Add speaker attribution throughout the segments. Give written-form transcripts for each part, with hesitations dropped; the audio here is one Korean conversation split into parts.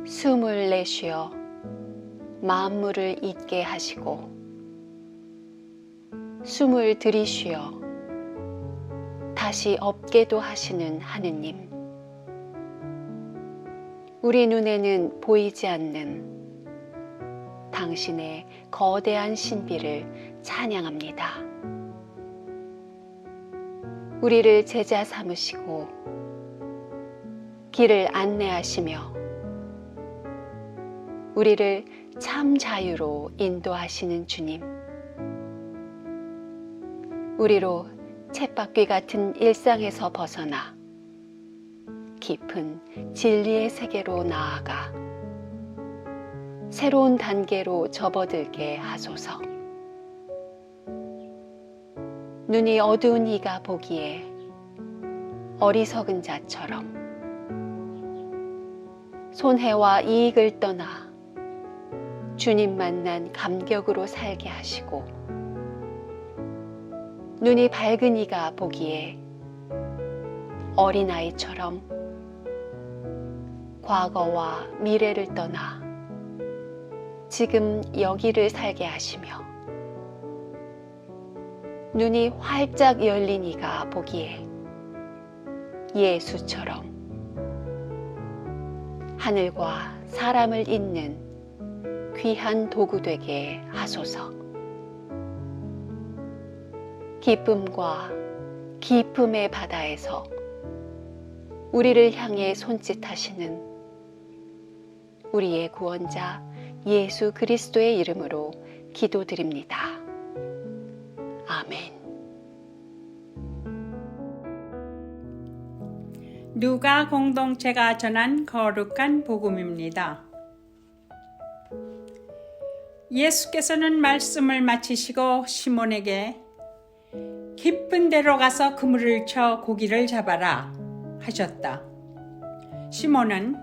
Speaker 1: 숨을 내쉬어 만물을 잊게 하시고 숨을 들이쉬어 다시 없게도 하시는 하느님, 우리 눈에는 보이지 않는 당신의 거대한 신비를 찬양합니다. 우리를 제자 삼으시고 길을 안내하시며 우리를 참 자유로 인도하시는 주님, 우리로 쳇바퀴 같은 일상에서 벗어나 깊은 진리의 세계로 나아가 새로운 단계로 접어들게 하소서. 눈이 어두운 이가 보기에 어리석은 자처럼 손해와 이익을 떠나 주님 만난 감격으로 살게 하시고, 눈이 밝은 이가 보기에 어린아이처럼 과거와 미래를 떠나 지금 여기를 살게 하시며, 눈이 활짝 열린 이가 보기에 예수처럼 하늘과 사람을 잇는 귀한 도구 되게 하소서. 기쁨과 기쁨의 바다에서 우리를 향해 손짓하시는 우리의 구원자 예수 그리스도의 이름으로 기도드립니다. 아멘.
Speaker 2: 누가 공동체가 전한 거룩한 복음입니다. 예수께서는 말씀을 마치시고 시몬에게 깊은 데로 가서 그물을 쳐 고기를 잡아라 하셨다. 시몬은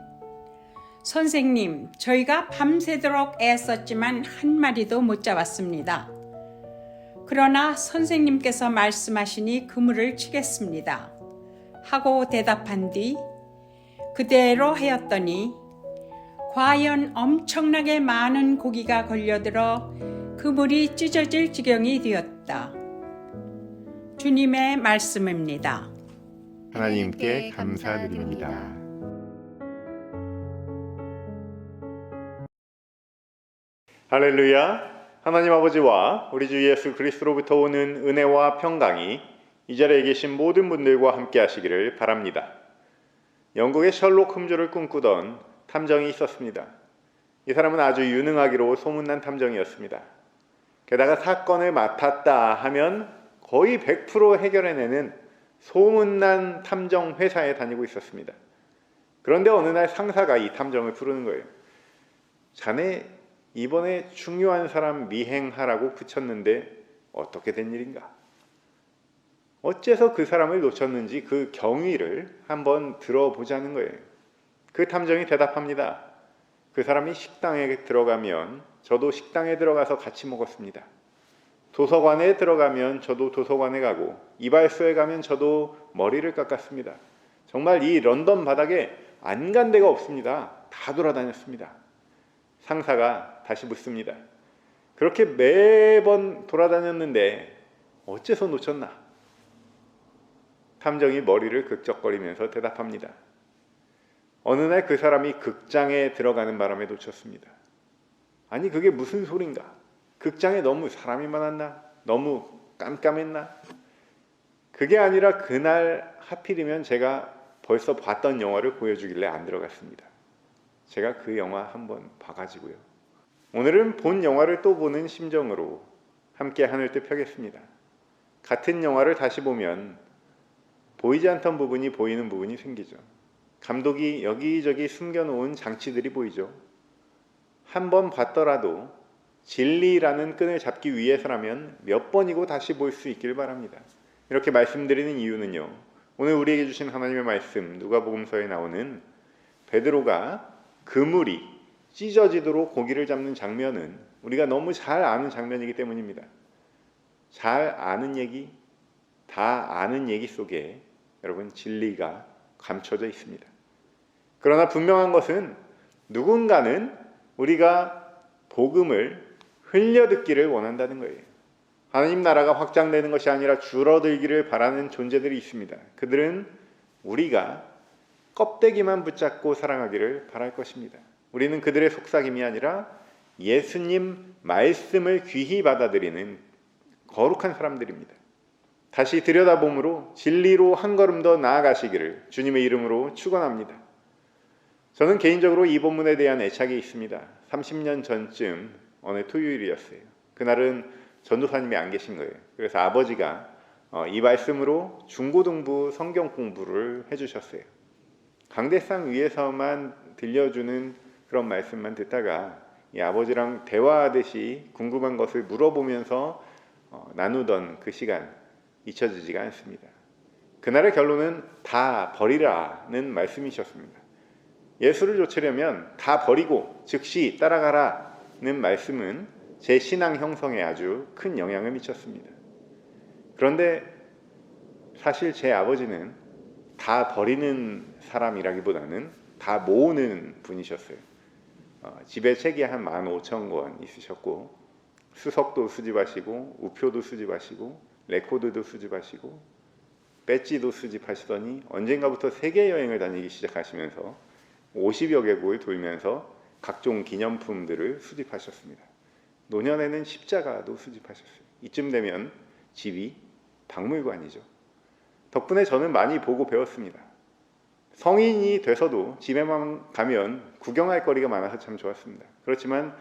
Speaker 2: 선생님, 저희가 밤새도록 애썼지만 한 마리도 못 잡았습니다. 그러나 선생님께서 말씀하시니 그물을 치겠습니다 하고 대답한 뒤 그대로 하였더니 과연 엄청나게 많은 고기가 걸려들어 그물이 찢어질 지경이 되었다. 주님의 말씀입니다.
Speaker 3: 하나님께 감사드립니다. 할렐루야. 하나님 아버지와 우리 주 예수 그리스도로부터 오는 은혜와 평강이 이 자리에 계신 모든 분들과 함께 하시기를 바랍니다. 영국의 셜록 홈즈를 꿈꾸던 탐정이 있었습니다. 이 사람은 아주 유능하기로 소문난 탐정이었습니다. 게다가 사건을 맡았다 하면 거의 100% 해결해내는 소문난 탐정 회사에 다니고 있었습니다. 그런데 어느 날 상사가 이 탐정을 부르는 거예요. 자네 이번에 중요한 사람 미행하라고 붙였는데 어떻게 된 일인가? 어째서 그 사람을 놓쳤는지 그 경위를 한번 들어보자는 거예요. 그 탐정이 대답합니다. 그 사람이 식당에 들어가면 저도 식당에 들어가서 같이 먹었습니다. 도서관에 들어가면 저도 도서관에 가고 이발소에 가면 저도 머리를 깎았습니다. 정말 이 런던 바닥에 안 간 데가 없습니다. 다 돌아다녔습니다. 상사가 다시 묻습니다. 그렇게 매번 돌아다녔는데 어째서 놓쳤나? 탐정이 머리를 극적거리면서 대답합니다. 어느 날 그 사람이 극장에 들어가는 바람에 놓쳤습니다. 아니 그게 무슨 소린가? 극장에 너무 사람이 많았나? 너무 깜깜했나? 그게 아니라 그날 하필이면 제가 벌써 봤던 영화를 보여주길래 안 들어갔습니다. 제가 그 영화 한번 봐가지고요. 오늘은 본 영화를 또 보는 심정으로 함께 하늘 뜻 펴겠습니다. 같은 영화를 다시 보면 보이지 않던 부분이 보이는 부분이 생기죠. 감독이 여기저기 숨겨놓은 장치들이 보이죠. 한 번 봤더라도 진리라는 끈을 잡기 위해서라면 몇 번이고 다시 볼 수 있길 바랍니다. 이렇게 말씀드리는 이유는요, 오늘 우리에게 주신 하나님의 말씀 누가복음서에 나오는 베드로가 그물이 찢어지도록 고기를 잡는 장면은 우리가 너무 잘 아는 장면이기 때문입니다. 잘 아는 얘기, 다 아는 얘기 속에 여러분 진리가 감춰져 있습니다. 그러나 분명한 것은 누군가는 우리가 복음을 흘려듣기를 원한다는 거예요. 하나님 나라가 확장되는 것이 아니라 줄어들기를 바라는 존재들이 있습니다. 그들은 우리가 껍데기만 붙잡고 사랑하기를 바랄 것입니다. 우리는 그들의 속삭임이 아니라 예수님 말씀을 귀히 받아들이는 거룩한 사람들입니다. 다시 들여다봄으로 진리로 한 걸음 더 나아가시기를 주님의 이름으로 축원합니다. 저는 개인적으로 이 본문에 대한 애착이 있습니다. 30년 전쯤 어느 토요일이었어요. 그날은 전도사님이 안 계신 거예요. 그래서 아버지가 이 말씀으로 중고등부 성경 공부를 해주셨어요. 강대상 위에서만 들려주는 그런 말씀만 듣다가 이 아버지랑 대화하듯이 궁금한 것을 물어보면서 나누던 그 시간 잊혀지지가 않습니다. 그날의 결론은 다 버리라는 말씀이셨습니다. 예수를 좇으려면 다 버리고 즉시 따라가라는 말씀은 제 신앙 형성에 아주 큰 영향을 미쳤습니다. 그런데 사실 제 아버지는 다 버리는 사람이라기보다는 다 모으는 분이셨어요. 집에 책이 한 15,000권 있으셨고 수석도 수집하시고 우표도 수집하시고 레코드도 수집하시고 배지도 수집하시더니 언젠가부터 세계 여행을 다니기 시작하시면서 50여 개국을 돌면서 각종 기념품들을 수집하셨습니다. 노년에는 십자가도 수집하셨어요. 이쯤 되면 집이 박물관이죠. 덕분에 저는 많이 보고 배웠습니다. 성인이 돼서도 집에만 가면 구경할 거리가 많아서 참 좋았습니다. 그렇지만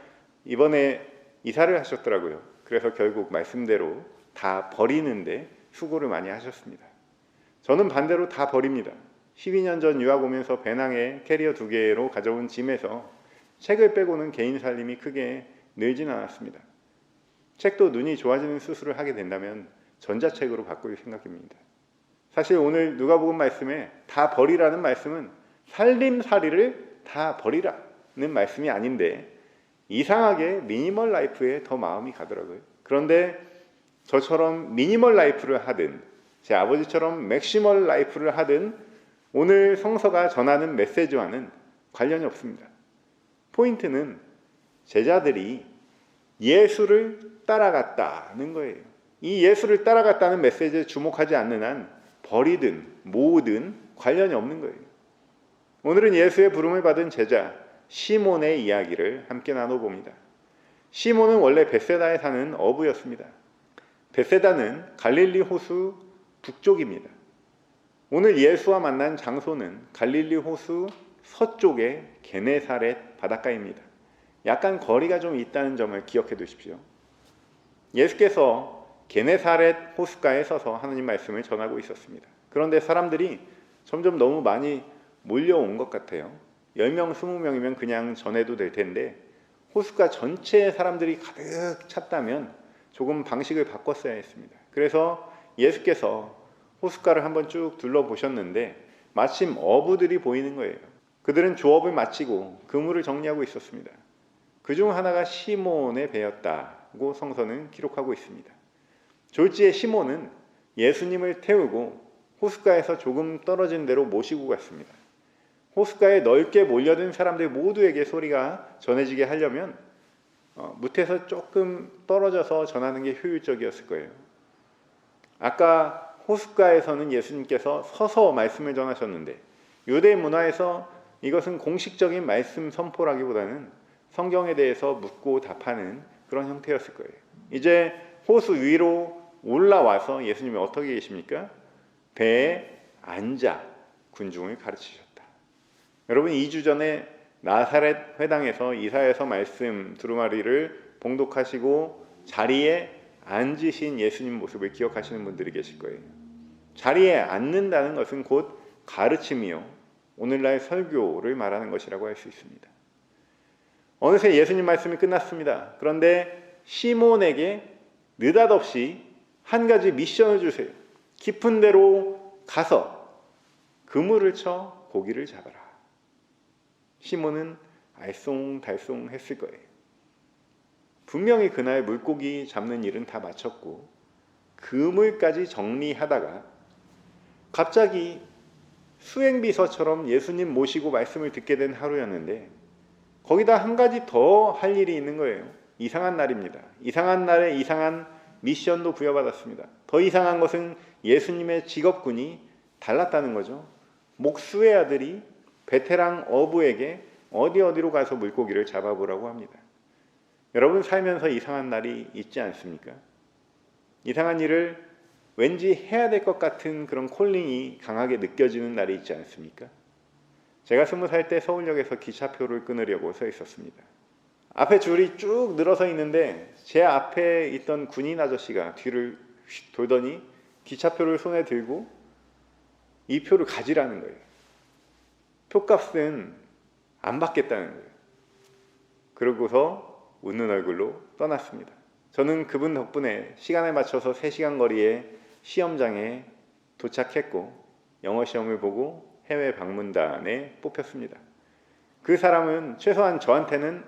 Speaker 3: 이번에 이사를 하셨더라고요. 그래서 결국 말씀대로 다 버리는데 수고를 많이 하셨습니다. 저는 반대로 다 버립니다. 12년 전 유학 오면서 배낭에 캐리어 2개로 가져온 짐에서 책을 빼고는 개인 살림이 크게 늘진 않았습니다. 책도 눈이 좋아지는 수술을 하게 된다면 전자책으로 바꿀 생각입니다. 사실 오늘 누가복음 말씀에 다 버리라는 말씀은 살림살이를 다 버리라는 말씀이 아닌데 이상하게 미니멀 라이프에 더 마음이 가더라고요. 그런데 저처럼 미니멀 라이프를 하든 제 아버지처럼 맥시멀 라이프를 하든 오늘 성서가 전하는 메시지와는 관련이 없습니다. 포인트는 제자들이 예수를 따라갔다는 거예요. 이 예수를 따라갔다는 메시지에 주목하지 않는 한 버리든 모으든 관련이 없는 거예요. 오늘은 예수의 부름을 받은 제자 시몬의 이야기를 함께 나눠봅니다. 시몬은 원래 벳세다에 사는 어부였습니다. 벳세다는 갈릴리 호수 북쪽입니다. 오늘 예수와 만난 장소는 갈릴리 호수 서쪽의 게네사렛 바닷가입니다. 약간 거리가 좀 있다는 점을 기억해 두십시오. 예수께서 게네사렛 호숫가에 서서 하나님 말씀을 전하고 있었습니다. 그런데 사람들이 점점 너무 많이 몰려온 것 같아요. 10명, 20명이면 그냥 전해도 될 텐데 호숫가 전체에 사람들이 가득 찼다면 조금 방식을 바꿨어야 했습니다. 그래서 예수께서 호숫가를 한번 쭉 둘러보셨는데 마침 어부들이 보이는 거예요. 그들은 조업을 마치고 그물을 정리하고 있었습니다. 그중 하나가 시몬의 배였다고 성서는 기록하고 있습니다. 졸지에 시몬은 예수님을 태우고 호숫가에서 조금 떨어진 데로 모시고 갔습니다. 호숫가에 넓게 몰려든 사람들 모두에게 소리가 전해지게 하려면 무태에서 조금 떨어져서 전하는 게 효율적이었을 거예요. 아까 호숫가에서는 예수님께서 서서 말씀을 전하셨는데 유대 문화에서 이것은 공식적인 말씀 선포라기보다는 성경에 대해서 묻고 답하는 그런 형태였을 거예요. 이제 호수 위로 올라와서 예수님이 어떻게 계십니까? 배에 앉아 군중을 가르치셨다. 여러분 2주 전에 나사렛 회당에서 이사야서 말씀 두루마리를 봉독하시고 자리에 앉으신 예수님 모습을 기억하시는 분들이 계실 거예요. 자리에 앉는다는 것은 곧 가르침이요 오늘날 설교를 말하는 것이라고 할 수 있습니다. 어느새 예수님 말씀이 끝났습니다. 그런데 시몬에게 느닷없이 한 가지 미션을 주세요. 깊은 데로 가서 그물을 쳐 고기를 잡아라. 시몬은 알쏭달쏭 했을 거예요. 분명히 그날 물고기 잡는 일은 다 마쳤고 그물까지 정리하다가 갑자기 수행비서처럼 예수님 모시고 말씀을 듣게 된 하루였는데 거기다 한 가지 더 할 일이 있는 거예요. 이상한 날입니다. 이상한 날에 이상한 미션도 부여받았습니다. 더 이상한 것은 예수님의 직업군이 달랐다는 거죠. 목수의 아들이 베테랑 어부에게 어디로 가서 물고기를 잡아보라고 합니다. 여러분 살면서 이상한 날이 있지 않습니까? 이상한 일을 왠지 해야 될 것 같은 그런 콜링이 강하게 느껴지는 날이 있지 않습니까? 제가 20살 때 서울역에서 기차표를 끊으려고 서 있었습니다. 앞에 줄이 쭉 늘어서 있는데 제 앞에 있던 군인 아저씨가 뒤를 휙 돌더니 기차표를 손에 들고 이 표를 가지라는 거예요. 표값은 안 받겠다는 거예요. 그러고서 웃는 얼굴로 떠났습니다. 저는 그분 덕분에 시간에 맞춰서 3시간 거리의 시험장에 도착했고 영어 시험을 보고 해외 방문단에 뽑혔습니다. 그 사람은 최소한 저한테는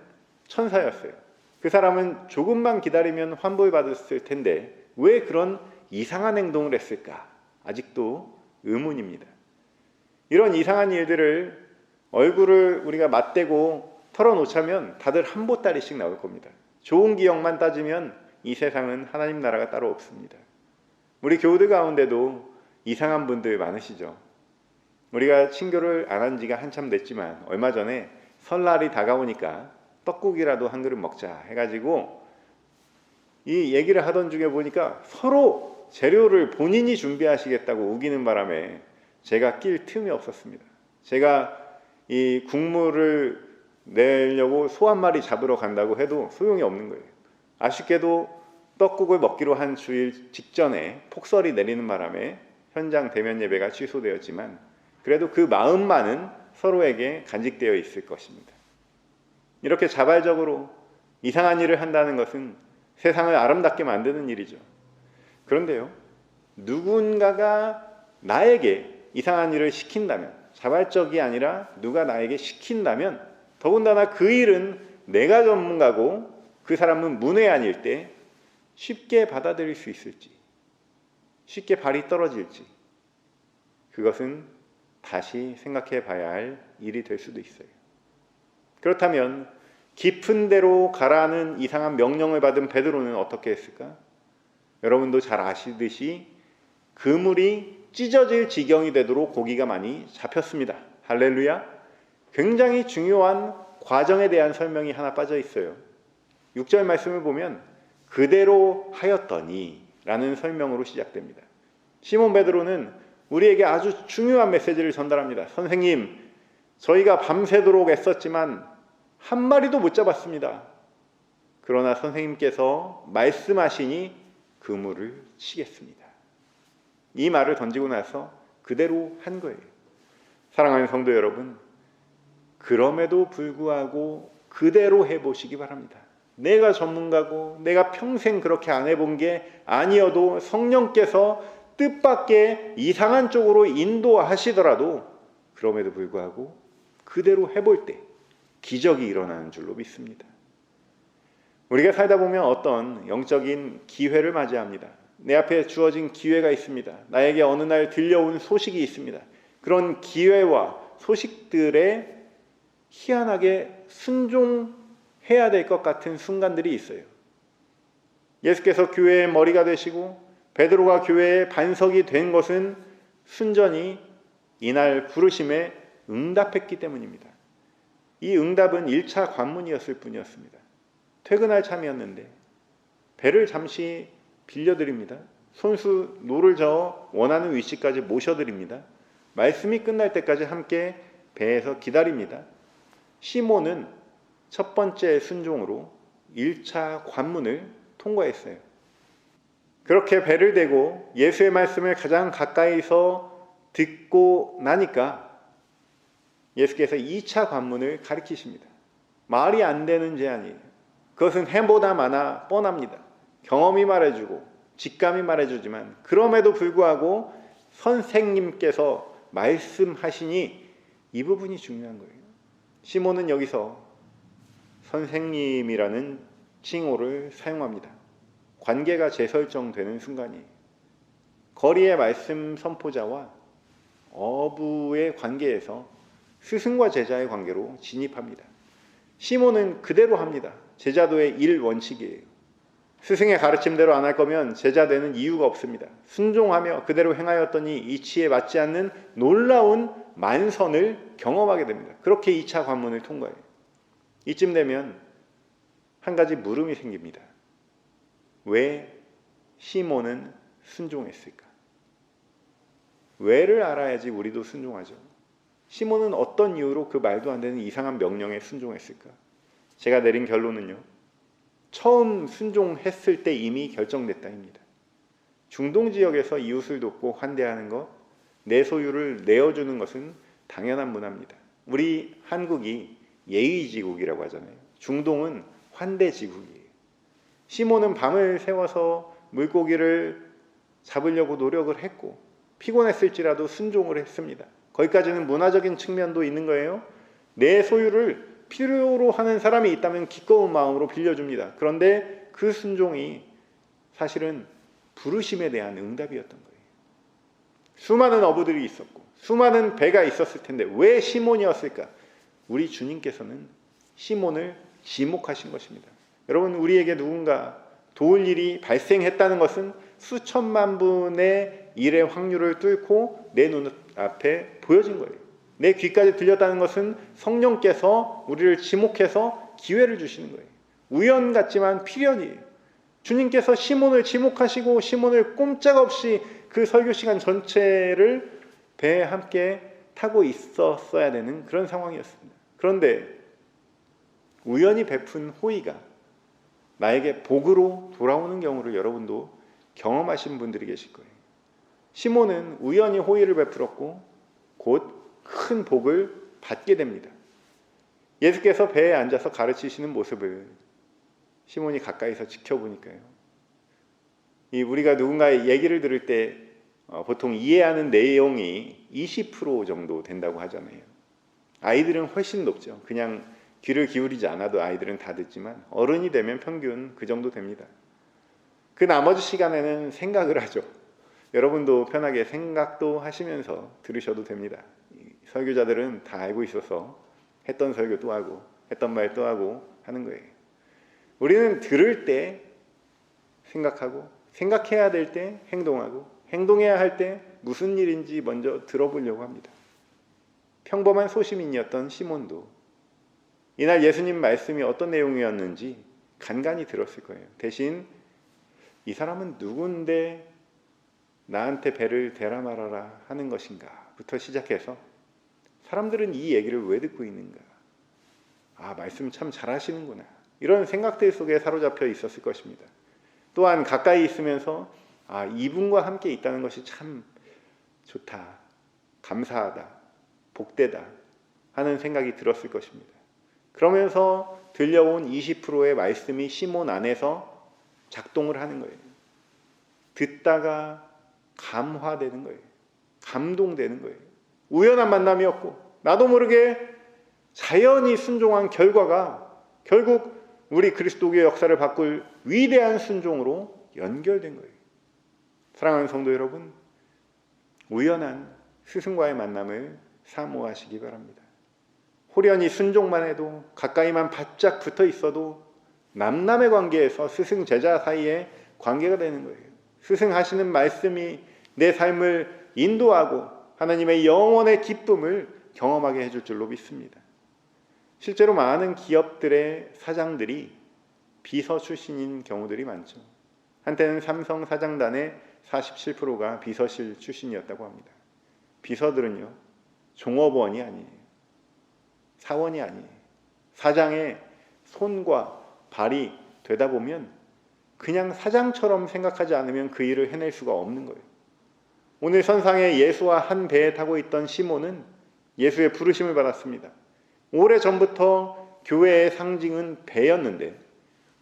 Speaker 3: 천사였어요. 그 사람은 조금만 기다리면 환불받았을 텐데 왜 그런 이상한 행동을 했을까? 아직도 의문입니다. 이런 이상한 일들을 얼굴을 우리가 맞대고 털어놓자면 다들 한 보따리씩 나올 겁니다. 좋은 기억만 따지면 이 세상은 하나님 나라가 따로 없습니다. 우리 교우들 가운데도 이상한 분들 많으시죠. 우리가 친교를 안 한 지가 한참 됐지만 얼마 전에 설날이 다가오니까 떡국이라도 한 그릇 먹자 해가지고 이 얘기를 하던 중에 보니까 서로 재료를 본인이 준비하시겠다고 우기는 바람에 제가 낄 틈이 없었습니다. 제가 이 국물을 내려고 소 한 마리 잡으러 간다고 해도 소용이 없는 거예요. 아쉽게도 떡국을 먹기로 한 주일 직전에 폭설이 내리는 바람에 현장 대면 예배가 취소되었지만 그래도 그 마음만은 서로에게 간직되어 있을 것입니다. 이렇게 자발적으로 이상한 일을 한다는 것은 세상을 아름답게 만드는 일이죠. 그런데요, 누군가가 나에게 이상한 일을 시킨다면, 자발적이 아니라 누가 나에게 시킨다면 더군다나 그 일은 내가 전문가고 그 사람은 문외한일 때 쉽게 받아들일 수 있을지, 쉽게 발이 떨어질지, 그것은 다시 생각해 봐야 할 일이 될 수도 있어요. 그렇다면 깊은 데로 가라는 이상한 명령을 받은 베드로는 어떻게 했을까? 여러분도 잘 아시듯이 그물이 찢어질 지경이 되도록 고기가 많이 잡혔습니다. 할렐루야. 굉장히 중요한 과정에 대한 설명이 하나 빠져 있어요. 6절 말씀을 보면 그대로 하였더니 라는 설명으로 시작됩니다. 시몬 베드로는 우리에게 아주 중요한 메시지를 전달합니다. 선생님, 저희가 밤새도록 애썼지만 한 마리도 못 잡았습니다. 그러나 선생님께서 말씀하시니 그물을 치겠습니다. 이 말을 던지고 나서 그대로 한 거예요. 사랑하는 성도 여러분, 그럼에도 불구하고 그대로 해보시기 바랍니다. 내가 전문가고 내가 평생 그렇게 안 해본 게 아니어도 성령께서 뜻밖의 이상한 쪽으로 인도하시더라도 그럼에도 불구하고 그대로 해볼 때 기적이 일어나는 줄로 믿습니다. 우리가 살다 보면 어떤 영적인 기회를 맞이합니다. 내 앞에 주어진 기회가 있습니다. 나에게 어느 날 들려온 소식이 있습니다. 그런 기회와 소식들에 희한하게 순종해야 될 것 같은 순간들이 있어요. 예수께서 교회의 머리가 되시고 베드로가 교회의 반석이 된 것은 순전히 이날 부르심에 응답했기 때문입니다. 이 응답은 1차 관문이었을 뿐이었습니다. 퇴근할 참이었는데 배를 잠시 빌려드립니다. 손수 노를 저어 원하는 위치까지 모셔드립니다. 말씀이 끝날 때까지 함께 배에서 기다립니다. 시몬은 첫 번째 순종으로 1차 관문을 통과했어요. 그렇게 배를 대고 예수의 말씀을 가장 가까이서 듣고 나니까 예수께서 2차 관문을 가리키십니다. 말이 안 되는 제안이에요. 그것은 해보다 마나 뻔합니다. 경험이 말해주고 직감이 말해주지만 그럼에도 불구하고 선생님께서 말씀하시니 이 부분이 중요한 거예요. 시몬은 여기서 선생님이라는 칭호를 사용합니다. 관계가 재설정되는 순간이에요. 거리의 말씀 선포자와 어부의 관계에서 스승과 제자의 관계로 진입합니다. 시몬은 그대로 합니다. 제자도의 일원칙이에요. 스승의 가르침대로 안 할 거면 제자 되는 이유가 없습니다. 순종하며 그대로 행하였더니 이치에 맞지 않는 놀라운 만선을 경험하게 됩니다. 그렇게 2차 관문을 통과해요. 이쯤 되면 한 가지 물음이 생깁니다. 왜 시몬은 순종했을까? 왜를 알아야지 우리도 순종하죠. 시몬은 어떤 이유로 그 말도 안 되는 이상한 명령에 순종했을까? 제가 내린 결론은요, 처음 순종했을 때 이미 결정됐다입니다. 중동 지역에서 이웃을 돕고 환대하는 것, 내 소유를 내어주는 것은 당연한 문화입니다. 우리 한국이 예의지국이라고 하잖아요. 중동은 환대지국이에요. 시몬은 밤을 새워서 물고기를 잡으려고 노력을 했고 피곤했을지라도 순종을 했습니다. 거기까지는 문화적인 측면도 있는 거예요. 내 소유를 필요로 하는 사람이 있다면 기꺼운 마음으로 빌려줍니다. 그런데 그 순종이 사실은 부르심에 대한 응답이었던 거예요. 수많은 어부들이 있었고 수많은 배가 있었을 텐데 왜 시몬이었을까? 우리 주님께서는 시몬을 지목하신 것입니다. 여러분, 우리에게 누군가 도울 일이 발생했다는 것은 수천만 분의 일의 확률을 뚫고 내 눈앞에 보여진 거예요. 내 귀까지 들렸다는 것은 성령께서 우리를 지목해서 기회를 주시는 거예요. 우연 같지만 필연이에요. 주님께서 시몬을 지목하시고 시몬을 꼼짝없이 그 설교 시간 전체를 배에 함께 타고 있었어야 되는 그런 상황이었습니다. 그런데 우연히 베푼 호의가 나에게 복으로 돌아오는 경우를 여러분도 경험하신 분들이 계실 거예요. 시몬은 우연히 호의를 베풀었고 곧 큰 복을 받게 됩니다. 예수께서 배에 앉아서 가르치시는 모습을 시몬이 가까이서 지켜보니까요, 우리가 누군가의 얘기를 들을 때 보통 이해하는 내용이 20% 정도 된다고 하잖아요. 아이들은 훨씬 높죠. 그냥 귀를 기울이지 않아도 아이들은 다 듣지만 어른이 되면 평균 그 정도 됩니다. 그 나머지 시간에는 생각을 하죠. 여러분도 편하게 생각도 하시면서 들으셔도 됩니다. 설교자들은 다 알고 있어서 했던 설교 또 하고 했던 말 또 하고 하는 거예요. 우리는 들을 때 생각하고 생각해야 될 때 행동하고 행동해야 할 때 무슨 일인지 먼저 들어보려고 합니다. 평범한 소시민이었던 시몬도 이날 예수님 말씀이 어떤 내용이었는지 간간히 들었을 거예요. 대신 이 사람은 누군데 나한테 배를 대라 말아라 하는 것인가 부터 시작해서 사람들은 이 얘기를 왜 듣고 있는가, 말씀 참 잘하시는구나, 이런 생각들 속에 사로잡혀 있었을 것입니다. 또한 가까이 있으면서 이분과 함께 있다는 것이 참 좋다, 감사하다, 복되다 하는 생각이 들었을 것입니다. 그러면서 들려온 20%의 말씀이 시몬 안에서 작동을 하는 거예요. 듣다가 감화되는 거예요. 감동되는 거예요. 우연한 만남이었고 나도 모르게 자연히 순종한 결과가 결국 우리 그리스도의 역사를 바꿀 위대한 순종으로 연결된 거예요. 사랑하는 성도 여러분, 우연한 스승과의 만남을 사모하시기 바랍니다. 호련히 순종만 해도 가까이만 바짝 붙어 있어도 남남의 관계에서 스승 제자 사이에 관계가 되는 거예요. 스승 하시는 말씀이 내 삶을 인도하고 하나님의 영원의 기쁨을 경험하게 해줄 줄로 믿습니다. 실제로 많은 기업들의 사장들이 비서 출신인 경우들이 많죠. 한때는 삼성 사장단의 47%가 비서실 출신이었다고 합니다. 비서들은요, 종업원이 아니에요. 사원이 아니에요. 사장의 손과 발이 되다 보면 그냥 사장처럼 생각하지 않으면 그 일을 해낼 수가 없는 거예요. 오늘 선상에 예수와 한 배에 타고 있던 시몬은 예수의 부르심을 받았습니다. 오래전부터 교회의 상징은 배였는데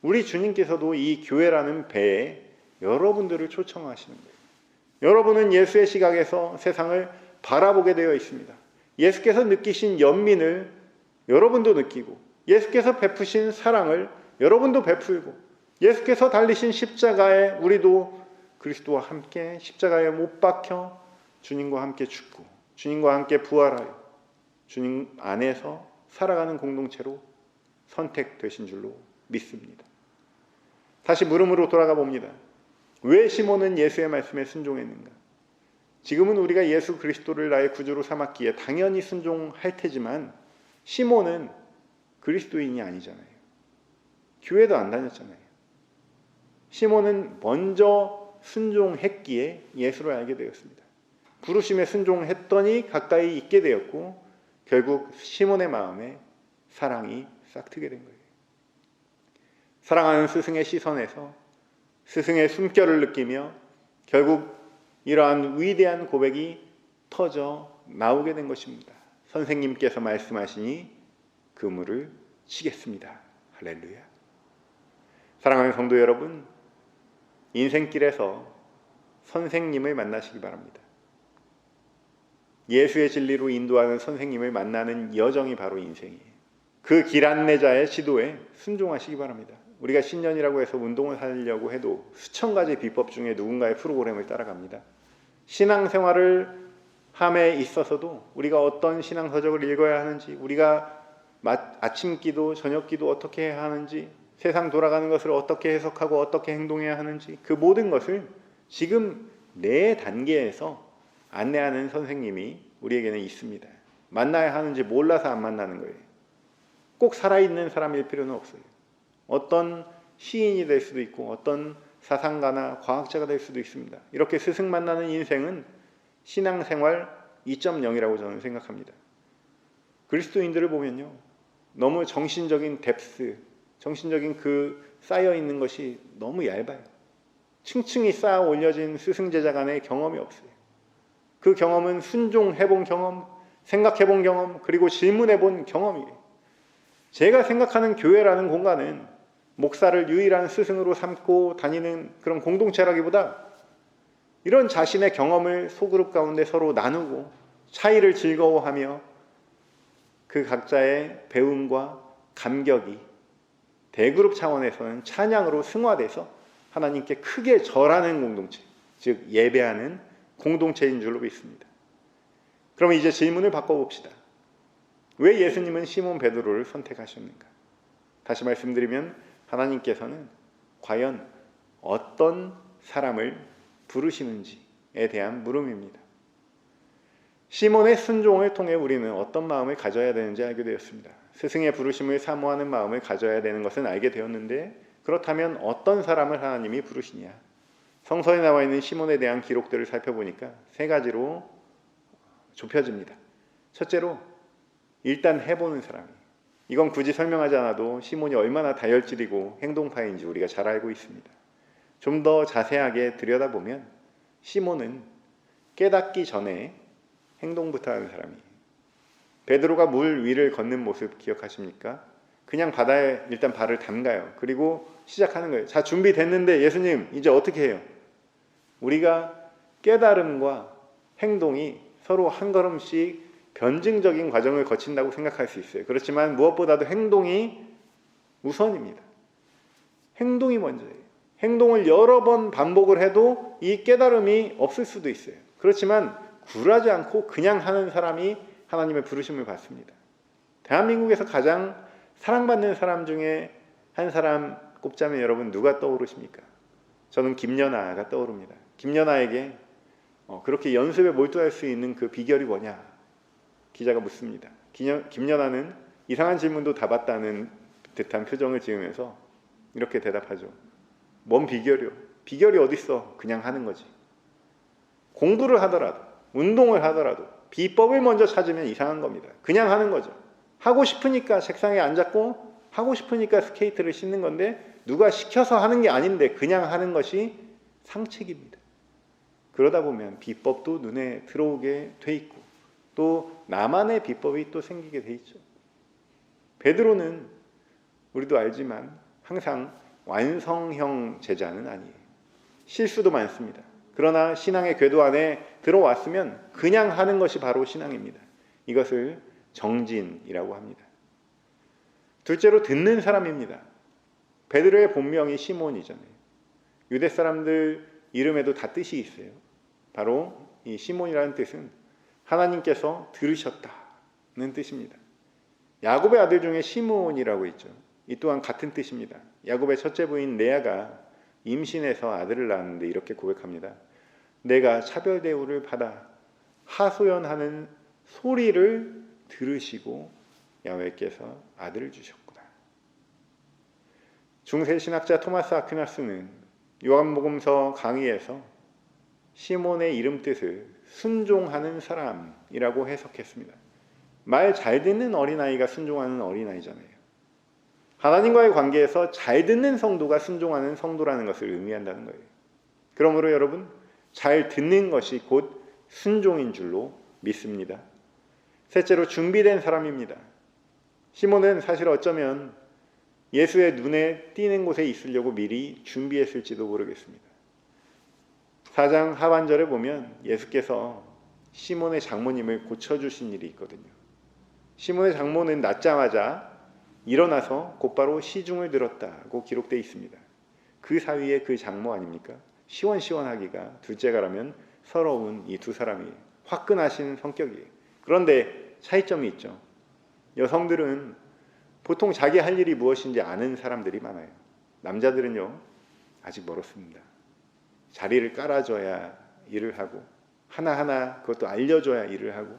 Speaker 3: 우리 주님께서도 이 교회라는 배에 여러분들을 초청하시는 거예요. 여러분은 예수의 시각에서 세상을 바라보게 되어 있습니다. 예수께서 느끼신 연민을 여러분도 느끼고 예수께서 베푸신 사랑을 여러분도 베풀고 예수께서 달리신 십자가에 우리도 그리스도와 함께 십자가에 못 박혀 주님과 함께 죽고 주님과 함께 부활하여 주님 안에서 살아가는 공동체로 선택되신 줄로 믿습니다. 다시 물음으로 돌아가 봅니다. 왜 시몬은 예수의 말씀에 순종했는가? 지금은 우리가 예수 그리스도를 나의 구주로 삼았기에 당연히 순종할 테지만 시몬은 그리스도인이 아니잖아요. 교회도 안 다녔잖아요. 시몬은 먼저 순종했기에 예수를 알게 되었습니다. 부르심에 순종했더니 가까이 있게 되었고 결국 시몬의 마음에 사랑이 싹트게 된 거예요. 사랑하는 스승의 시선에서 스승의 숨결을 느끼며 결국 이러한 위대한 고백이 터져 나오게 된 것입니다. 선생님께서 말씀하시니 그물을 치겠습니다. 할렐루야. 사랑하는 성도 여러분, 인생길에서 선생님을 만나시기 바랍니다. 예수의 진리로 인도하는 선생님을 만나는 여정이 바로 인생이에요. 그 길 안내자의 지도에 순종하시기 바랍니다. 우리가 신년이라고 해서 운동을 하려고 해도 수천 가지 비법 중에 누군가의 프로그램을 따라갑니다. 신앙생활을 함에 있어서도 우리가 어떤 신앙서적을 읽어야 하는지, 우리가 아침 기도, 저녁 기도 어떻게 해야 하는지, 세상 돌아가는 것을 어떻게 해석하고 어떻게 행동해야 하는지 그 모든 것을 지금 내 단계에서 안내하는 선생님이 우리에게는 있습니다. 만나야 하는지 몰라서 안 만나는 거예요. 꼭 살아있는 사람일 필요는 없어요. 어떤 시인이 될 수도 있고 어떤 사상가나 과학자가 될 수도 있습니다. 이렇게 스승 만나는 인생은 신앙생활 2.0이라고 저는 생각합니다. 그리스도인들을 보면요, 너무 정신적인 뎁스, 정신적인 그 쌓여있는 것이 너무 얇아요. 층층이 쌓아 올려진 스승제자 간의 경험이 없어요. 그 경험은 순종해본 경험, 생각해본 경험, 그리고 질문해본 경험이에요. 제가 생각하는 교회라는 공간은 목사를 유일한 스승으로 삼고 다니는 그런 공동체라기보다 이런 자신의 경험을 소그룹 가운데 서로 나누고 차이를 즐거워하며 그 각자의 배움과 감격이 대그룹 차원에서는 찬양으로 승화돼서 하나님께 크게 절하는 공동체, 즉 예배하는 공동체인 줄로 믿습니다. 그럼 이제 질문을 바꿔봅시다. 왜 예수님은 시몬 베드로를 선택하셨는가? 다시 말씀드리면 하나님께서는 과연 어떤 사람을 부르시는지에 대한 물음입니다. 시몬의 순종을 통해 우리는 어떤 마음을 가져야 되는지 알게 되었습니다. 스승의 부르심을 사모하는 마음을 가져야 되는 것은 알게 되었는데, 그렇다면 어떤 사람을 하나님이 부르시냐? 성서에 나와 있는 시몬에 대한 기록들을 살펴보니까 세 가지로 좁혀집니다. 첫째로 일단 해보는 사람이에요. 이건 굳이 설명하지 않아도 시몬이 얼마나 다혈질이고 행동파인지 우리가 잘 알고 있습니다. 좀 더 자세하게 들여다보면 시몬은 깨닫기 전에 행동부터 하는 사람이에요. 베드로가 물 위를 걷는 모습 기억하십니까? 그냥 바다에 일단 발을 담가요. 그리고 시작하는 거예요. 자, 준비됐는데 예수님 이제 어떻게 해요? 우리가 깨달음과 행동이 서로 한 걸음씩 변증적인 과정을 거친다고 생각할 수 있어요. 그렇지만 무엇보다도 행동이 우선입니다. 행동이 먼저예요. 행동을 여러 번 반복을 해도 이 깨달음이 없을 수도 있어요. 그렇지만 굴하지 않고 그냥 하는 사람이 하나님의 부르심을 받습니다. 대한민국에서 가장 사랑받는 사람 중에 한 사람 꼽자면 여러분 누가 떠오르십니까? 저는 김연아가 떠오릅니다. 김연아에게 그렇게 연습에 몰두할 수 있는 그 비결이 뭐냐? 기자가 묻습니다. 김연아는 이상한 질문도 다 받다는 듯한 표정을 지으면서 이렇게 대답하죠. 뭔 비결이요? 비결이 어딨어? 그냥 하는 거지. 공부를 하더라도 운동을 하더라도 비법을 먼저 찾으면 이상한 겁니다. 그냥 하는 거죠. 하고 싶으니까 책상에 앉았고 하고 싶으니까 스케이트를 신는 건데 누가 시켜서 하는 게 아닌데 그냥 하는 것이 상책입니다. 그러다 보면 비법도 눈에 들어오게 돼 있고 또 나만의 비법이 또 생기게 돼 있죠. 베드로는 우리도 알지만 항상 완성형 제자는 아니에요. 실수도 많습니다. 그러나 신앙의 궤도 안에 들어왔으면 그냥 하는 것이 바로 신앙입니다. 이것을 정진이라고 합니다. 둘째로 듣는 사람입니다. 베드로의 본명이 시몬이잖아요. 유대 사람들 이름에도 다 뜻이 있어요. 바로 이 시몬이라는 뜻은 하나님께서 들으셨다는 뜻입니다. 야곱의 아들 중에 시므온이라고 있죠. 이 또한 같은 뜻입니다. 야곱의 첫째 부인 레아가 임신해서 아들을 낳았는데 이렇게 고백합니다. 내가 차별 대우를 받아 하소연하는 소리를 들으시고 야훼께서 아들을 주셨구나. 중세 신학자 토마스 아퀴나스는 요한복음서 강의에서 시몬의 이름 뜻을 순종하는 사람이라고 해석했습니다. 말 잘 듣는 어린아이가 순종하는 어린아이잖아요. 하나님과의 관계에서 잘 듣는 성도가 순종하는 성도라는 것을 의미한다는 거예요. 그러므로 여러분, 잘 듣는 것이 곧 순종인 줄로 믿습니다. 셋째로 준비된 사람입니다. 시몬은 사실 어쩌면 예수의 눈에 띄는 곳에 있으려고 미리 준비했을지도 모르겠습니다. 4장 하반절에 보면 예수께서 시몬의 장모님을 고쳐주신 일이 있거든요. 시몬의 장모는 낳자마자 일어나서 곧바로 시중을 들었다고 기록되어 있습니다. 그 사위의 그 장모 아닙니까? 시원시원하기가 둘째가라면 서러운 이 두 사람이 화끈하신 성격이에요. 그런데 차이점이 있죠. 여성들은 보통 자기 할 일이 무엇인지 아는 사람들이 많아요. 남자들은요, 아직 멀었습니다. 자리를 깔아줘야 일을 하고 하나하나 그것도 알려줘야 일을 하고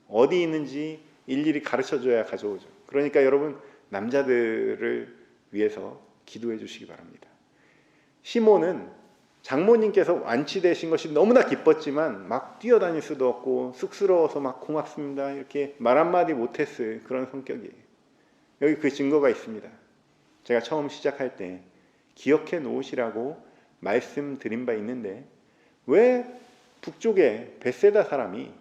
Speaker 3: 어디 있는지 일일이 가르쳐줘야 가져오죠. 그러니까 여러분, 남자들을 위해서 기도해 주시기 바랍니다. 시몬은 장모님께서 완치되신 것이 너무나 기뻤지만 막 뛰어다닐 수도 없고 쑥스러워서 막 고맙습니다 이렇게 말 한마디 못했을 그런 성격이에요. 여기 그 증거가 있습니다. 제가 처음 시작할 때 기억해 놓으시라고 말씀드린 바 있는데 왜 북쪽의 벳세다 사람이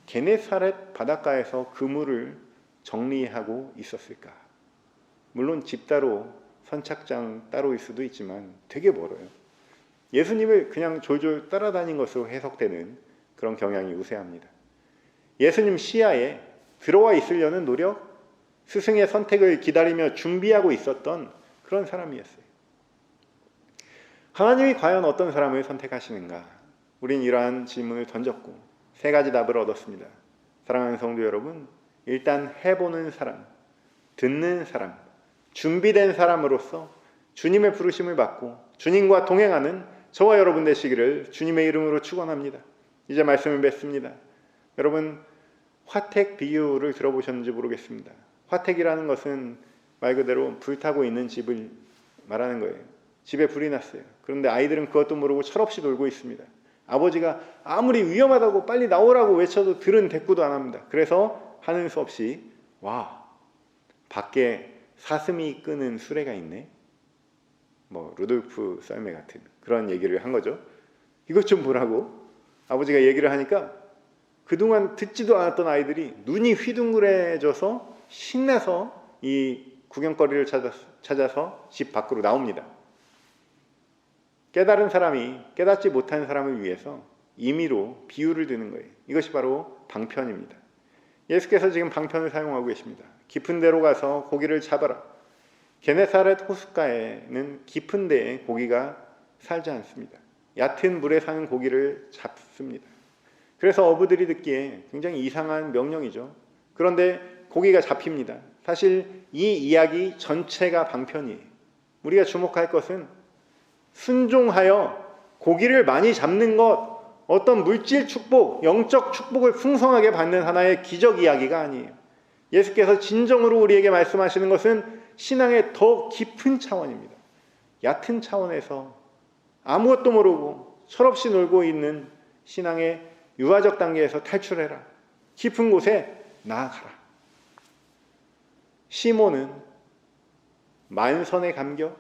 Speaker 3: 게네사렛 바닷가에서 그물을 정리하고 있었을까? 물론 집 따로 선착장 따로일 수도 있지만 되게 멀어요. 예수님을 그냥 졸졸 따라다닌 것으로 해석되는 그런 경향이 우세합니다. 예수님 시야에 들어와 있으려는 노력, 스승의 선택을 기다리며 준비하고 있었던 그런 사람이었어요. 하나님이 과연 어떤 사람을 선택하시는가? 우린 이러한 질문을 던졌고 3가지 답을 얻었습니다. 사랑하는 성도 여러분, 일단 해보는 사람, 듣는 사람, 준비된 사람으로서 주님의 부르심을 받고 주님과 동행하는 저와 여러분 되시기를 주님의 이름으로 축원합니다. 이제 말씀을 맺습니다. 여러분, 화택 비유를 들어보셨는지 모르겠습니다. 화택이라는 것은 말 그대로 불타고 있는 집을 말하는 거예요. 집에 불이 났어요. 그런데 아이들은 그것도 모르고 철없이 놀고 있습니다. 아버지가 아무리 위험하다고 빨리 나오라고 외쳐도 들은 대꾸도 안 합니다. 그래서 하는 수 없이 와, 밖에 사슴이 끄는 수레가 있네. 뭐 루돌프 썰매 같은 그런 얘기를 한 거죠. 이것 좀 보라고 아버지가 얘기를 하니까 그동안 듣지도 않았던 아이들이 눈이 휘둥그레져서 신나서 이 구경거리를 찾아서 집 밖으로 나옵니다. 깨달은 사람이 깨닫지 못한 사람을 위해서 임의로 비유를 드는 거예요. 이것이 바로 방편입니다. 예수께서 지금 방편을 사용하고 계십니다. 깊은 데로 가서 고기를 잡아라. 게네사렛 호숫가에는 깊은 데에 고기가 살지 않습니다. 얕은 물에 사는 고기를 잡습니다. 그래서 어부들이 듣기에 굉장히 이상한 명령이죠. 그런데 고기가 잡힙니다. 사실 이 이야기 전체가 방편이에요. 우리가 주목할 것은 순종하여 고기를 많이 잡는 것, 어떤 물질 축복, 영적 축복을 풍성하게 받는 하나의 기적 이야기가 아니에요. 예수께서 진정으로 우리에게 말씀하시는 것은 신앙의 더 깊은 차원입니다. 얕은 차원에서 아무것도 모르고 철없이 놀고 있는 신앙의 유아적 단계에서 탈출해라. 깊은 곳에 나아가라. 시몬은 만선의 감격,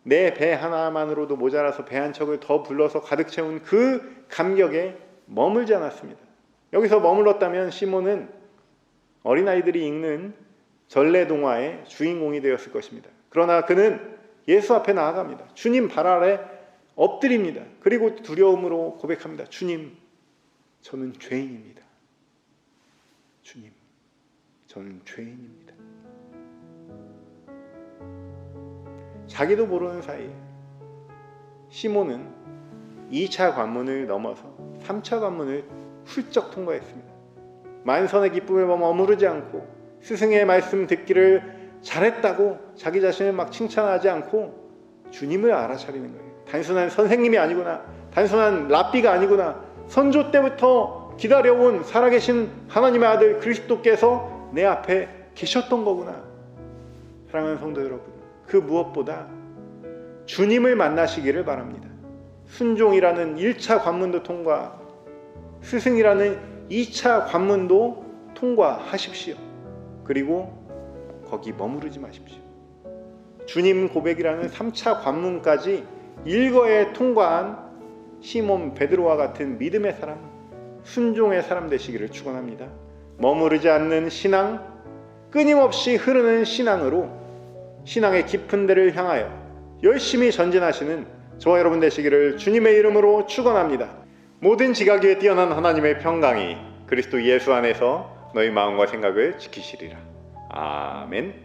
Speaker 3: 내 배 하나만으로도 모자라서 배 한 척을 더 불러서 가득 채운 그 감격에 머물지 않았습니다. 여기서 머물렀다면 시몬은 어린아이들이 읽는 전래동화의 주인공이 되었을 것입니다. 그러나 그는 예수 앞에 나아갑니다. 주님 발 아래 엎드립니다. 그리고 두려움으로 고백합니다. 주님, 저는 죄인입니다. 주님, 저는 죄인입니다. 자기도 모르는 사이에 시몬은 2차 관문을 넘어서 3차 관문을 훌쩍 통과했습니다. 만선의 기쁨에 머무르지 않고 스승의 말씀 듣기를 잘했다고 자기 자신을 막 칭찬하지 않고 주님을 알아차리는 거예요. 단순한 선생님이 아니구나, 단순한 랍비가 아니구나, 선조 때부터 기다려온 살아계신 하나님의 아들 그리스도께서 내 앞에 계셨던 거구나. 사랑하는 성도 여러분, 그 무엇보다 주님을 만나시기를 바랍니다. 순종이라는 1차 관문도 통과, 스승이라는 2차 관문도 통과하십시오. 그리고 거기 머무르지 마십시오. 주님 고백이라는 3차 관문까지 일거에 통과한 시몬 베드로와 같은 믿음의 사람, 순종의 사람 되시기를 축원합니다. 머무르지 않는 신앙, 끊임없이 흐르는 신앙으로 신앙의 깊은 데를 향하여 열심히 전진하시는 저와 여러분 되시기를 주님의 이름으로 축원합니다. 모든 지각 위에 뛰어난 하나님의 평강이 그리스도 예수 안에서 너희 마음과 생각을 지키시리라. 아멘.